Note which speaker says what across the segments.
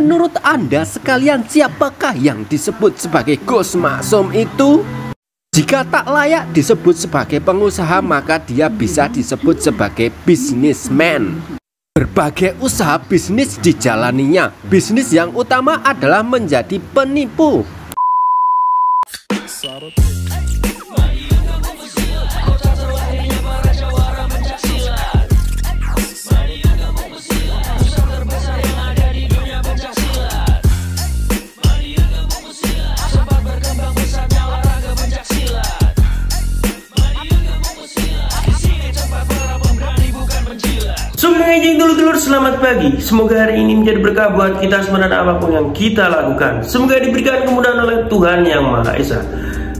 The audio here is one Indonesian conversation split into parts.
Speaker 1: Menurut Anda sekalian, siapakah yang disebut sebagai Gus Maksum itu? Jika tak layak disebut sebagai pengusaha, maka dia bisa disebut sebagai bisnismen. Berbagai usaha bisnis dijalaninya. Bisnis yang utama adalah menjadi penipu.
Speaker 2: Dulur-dulur, selamat pagi. Semoga hari ini menjadi berkah buat kita semua dan apapun yang kita lakukan. Semoga diberikan kemudahan oleh Tuhan Yang Maha Esa.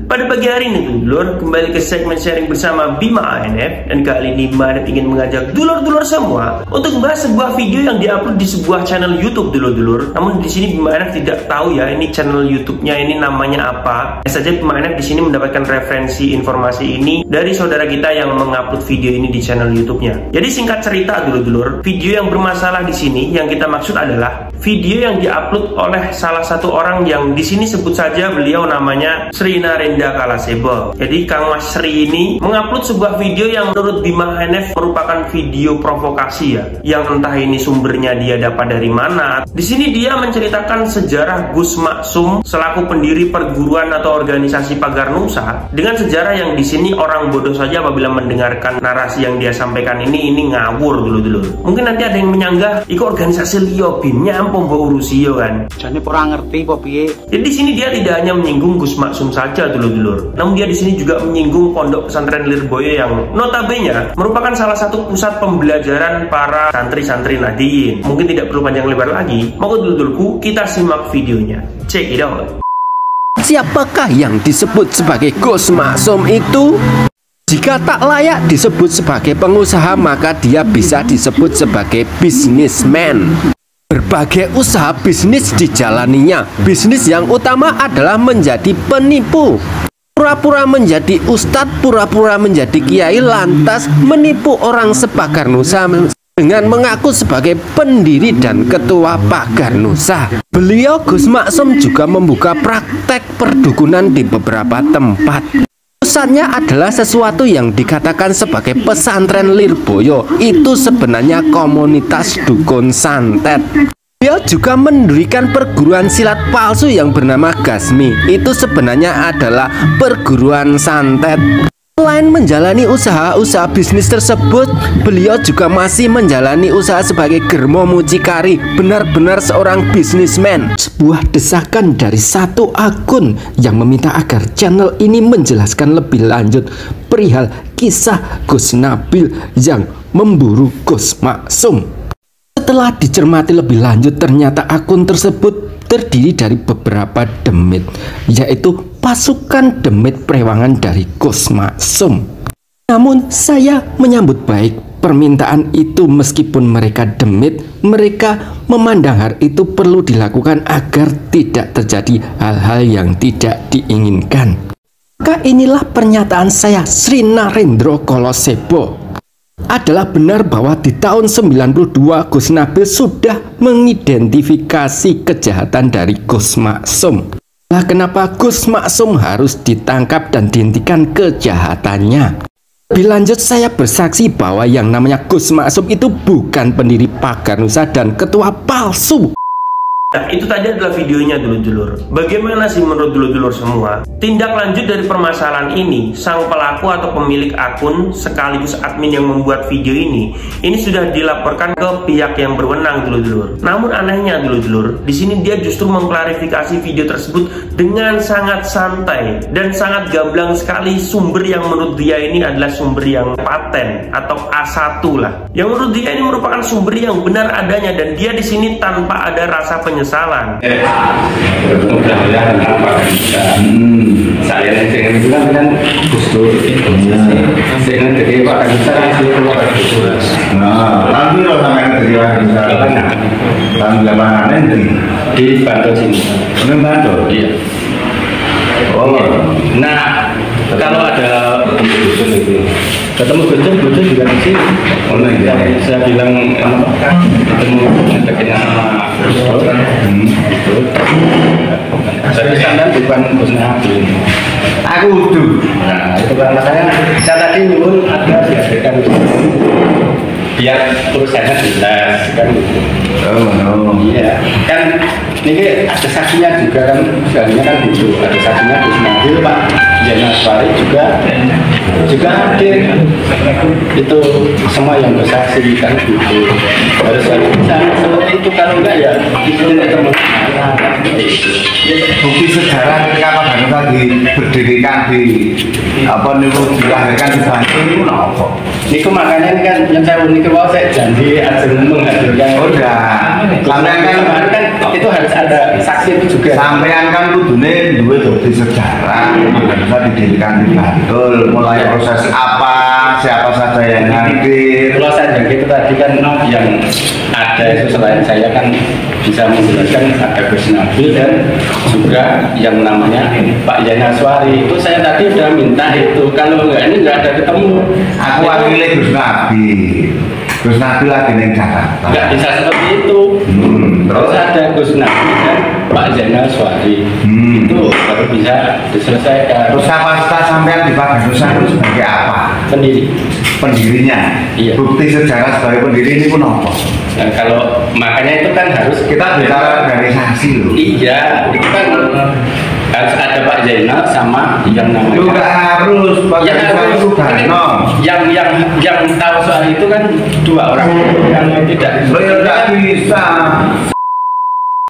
Speaker 2: Pada pagi hari ini, dulur, kembali ke segmen sharing bersama Bima ANF. Dan kali ini Bima ANF ingin mengajak dulur-dulur semua untuk membahas sebuah video yang diupload di sebuah channel YouTube, dulur-dulur. Namun di sini Bima ANF tidak tahu ya ini channel YouTube-nya ini namanya apa. Saja Bima ANF di sini mendapatkan referensi informasi ini dari saudara kita yang mengupload video ini di channel YouTube-nya. Jadi singkat cerita, dulur-dulur, video yang bermasalah di sini yang kita maksud adalah video yang diupload oleh salah satu orang yang di sini sebut saja beliau namanya Sri Narendra Kalasebo. Jadi Kang Mas Sri ini mengupload sebuah video yang menurut Bima ANF merupakan video provokasi ya, yang entah ini sumbernya dia dapat dari mana. Di sini dia menceritakan sejarah Gus Maksum selaku pendiri perguruan atau organisasi Pagar Nusa dengan sejarah yang di sini orang bodoh saja apabila mendengarkan narasi yang dia sampaikan ini ngawur dulu. Mungkin nanti ada yang menyanggah ikut organisasi liyo Bim nyampung mbok urusi yo kan. Jane ora ngerti kok piye. Jadi di sini dia tidak hanya menyinggung Gus Maksum saja dulu. Namun dia di sini juga menyinggung Pondok Pesantren Lirboyo yang notabene merupakan salah satu pusat pembelajaran para santri-santri Nahdien. Mungkin tidak perlu panjang lebar lagi. Mau dulurku, kita simak videonya. Check it out.
Speaker 1: Siapakah yang disebut sebagai Gus Maksum itu? Jika tak layak disebut sebagai pengusaha, maka dia bisa disebut sebagai bisnismen. Berbagai usaha bisnis dijalaninya. Bisnis yang utama adalah menjadi penipu. Pura-pura menjadi ustadz, pura-pura menjadi kiai, lantas menipu orang sepagar Nusa dengan mengaku sebagai pendiri dan ketua Pagar Nusa. Beliau Gus Maksum juga membuka praktek perdukunan di beberapa tempat. Pusatnya adalah sesuatu yang dikatakan sebagai pesantren Lirboyo. Itu sebenarnya komunitas dukun santet. Beliau juga mendirikan perguruan silat palsu yang bernama Gasmi. Itu sebenarnya adalah perguruan santet. Selain menjalani usaha-usaha bisnis tersebut, beliau juga masih menjalani usaha sebagai germo mucikari. Benar-benar seorang bisnismen. Sebuah desakan dari satu akun yang meminta agar channel ini menjelaskan lebih lanjut perihal kisah Gus Nabil yang memburu Gus Maksum. Setelah dicermati lebih lanjut, ternyata akun tersebut terdiri dari beberapa demit, yaitu pasukan demit perewangan dari Gus Maksum. Namun saya menyambut baik permintaan itu. Meskipun mereka demit, mereka memandang hal itu perlu dilakukan agar tidak terjadi hal-hal yang tidak diinginkan. Maka inilah pernyataan saya, Sri Narendra Kalasebo. Adalah benar bahwa di tahun 92 Gus Nabil sudah mengidentifikasi kejahatan dari Gus Maksum. Lah kenapa Gus Maksum harus ditangkap dan dihentikan kejahatannya? Lebih lanjut, saya bersaksi bahwa yang namanya Gus Maksum itu bukan pendiri Pagar Nusa dan ketua palsu.
Speaker 2: Nah, itu tadi adalah videonya dulur-dulur. Bagaimana sih menurut dulur-dulur semua? Tindak lanjut dari permasalahan ini, sang pelaku atau pemilik akun sekaligus admin yang membuat video ini sudah dilaporkan ke pihak yang berwenang dulur-dulur. Namun anehnya dulur-dulur, di sini dia justru mengklarifikasi video tersebut dengan sangat santai dan sangat gamblang sekali. Sumber yang menurut dia ini adalah sumber yang paten atau A1 lah. Yang menurut dia ini merupakan sumber yang benar adanya dan dia di sini tanpa ada rasa penyesalan.
Speaker 3: Mudah-mudahan apa saya dengan bilang kan Gustur dengan jadi Pak Kanisa tapi lo sampai jadi Pak Kanisa tahun 8 di Bantul sini. Bantul, iya. Oh, nah Kalau ada ketemu Gus juga di sini.
Speaker 4: Oh, iya.
Speaker 3: Saya bilang ketemu dekatnya sama Gus Dur. Jadi sana bukan Gus Nabi.
Speaker 4: Aku udah.
Speaker 3: Nah itu karena saya tadi nyuruh ada dihadirkan biar urusannya jelas kan.
Speaker 4: Oh.
Speaker 3: Iya kan ini ada saksinya juga kan, sebenarnya kan gitu, ada saksinya Gus Nabi, Pak Jenaswari juga hadir, itu semua yang bersaksi kan gitu, harus bisa seperti itu, kalau enggak ya itu tidak
Speaker 4: Bukti sejarah ketika Pak Ganusa berdirikan di apa nih dilahirkan di Bantul itu apa?
Speaker 3: Niku makanya ini kan yang saya unik bahwa saya janji ajeng menghadirkan.
Speaker 4: Oh dah, sampean
Speaker 3: kan itu harus ada saksi itu juga.
Speaker 4: Sampean kan kudune duwe bukti sejarah Pak Ganusa didirikan di Bantul, mulai proses apa, siapa saja yang hadir.
Speaker 3: Kalau saya janji itu tadi kan yang ada itu selain saya kan bisa menjelaskan ada Gus Nabil dan juga yang namanya Pak Jenaswari. Itu saya tadi udah minta itu, kalau enggak ini enggak ada ketemu.
Speaker 4: Aku wakilnya Gus Nabi lagi di Jakarta.
Speaker 3: Enggak bisa seperti itu. Terus ada Gus Nabi dan Pak Jenaswari. Itu baru bisa diselesaikan.
Speaker 4: Terus kapasitas sampean di Pak Ganusa itu sebagai apa? Pendirinya.
Speaker 3: Iya.
Speaker 4: Bukti sejarah sebagai pendiri ini pun apa?
Speaker 3: Nah, kalau makanya itu kan harus
Speaker 4: Kita bicara organisasi loh.
Speaker 3: iya, itu kan harus ada Pak Zainal sama yang namanya.
Speaker 4: Lu nggak harus Pak
Speaker 3: Ya,
Speaker 4: Ganusa
Speaker 3: harus.
Speaker 4: itu Gano.
Speaker 3: Yang tahu soal itu kan dua orang yang tidak.
Speaker 4: Lo ya nggak bisa.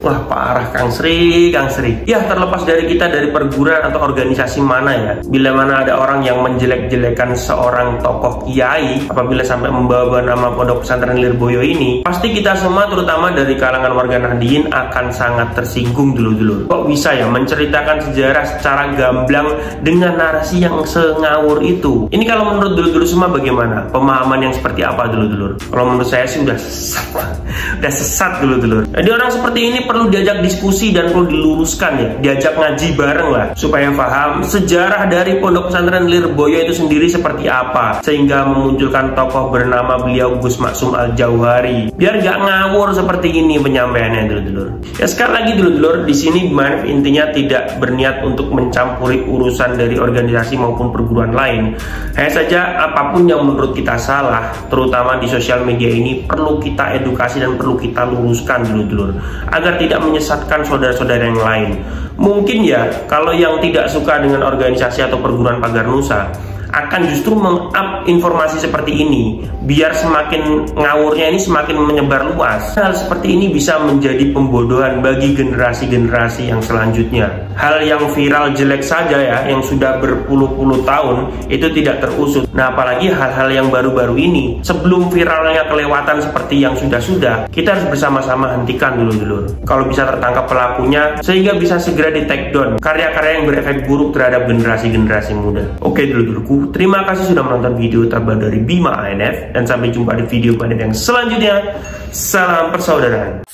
Speaker 2: Wah parah Kang Sri. Ya terlepas dari kita dari perguruan atau organisasi mana ya, bila mana ada orang yang menjelek-jelekan seorang tokoh kiai, apabila sampai membawa nama Pondok Pesantren Lirboyo ini, pasti kita semua terutama dari kalangan warga Nahdien akan sangat tersinggung dulu-dulu. Kok bisa ya menceritakan sejarah secara gamblang dengan narasi yang sengawur itu? Ini kalau menurut dulu-dulu semua bagaimana? Pemahaman yang seperti apa dulu-dulu? Kalau menurut saya sih udah sesat dulu-dulu. Jadi orang seperti ini perlu diajak diskusi dan perlu diluruskan ya, diajak ngaji bareng lah supaya paham sejarah dari Pondok Pesantren Lirboyo itu sendiri seperti apa, sehingga memunculkan tokoh bernama beliau Gus Maksum Al-Jauhari, biar gak ngawur seperti ini penyampaiannya dulur-dulur. Ya sekali lagi dulur-dulur, di sini Manif intinya tidak berniat untuk mencampuri urusan dari organisasi maupun perguruan lain. Hanya saja apapun yang menurut kita salah, terutama di sosial media ini, perlu kita edukasi dan perlu kita luruskan dulur-dulur, agar tidak menyesatkan saudara-saudara yang lain. Mungkin ya, kalau yang tidak suka dengan organisasi atau perguruan Pagar Nusa akan justru meng-up informasi seperti ini, biar semakin ngawurnya ini semakin menyebar luas. Hal seperti ini bisa menjadi pembodohan bagi generasi-generasi yang selanjutnya. Hal yang viral jelek saja ya, yang sudah berpuluh-puluh tahun, itu tidak terusut. Nah apalagi hal-hal yang baru-baru ini, sebelum viralnya kelewatan seperti yang sudah-sudah, kita harus bersama-sama hentikan dulu. Kalau bisa tertangkap pelakunya, sehingga bisa segera di take down karya-karya yang berefek buruk terhadap generasi-generasi muda. Oke dulu-duluku, terima kasih sudah menonton video terbaru dari Bima ANF, dan sampai jumpa di video Manif yang selanjutnya. Salam persaudaraan.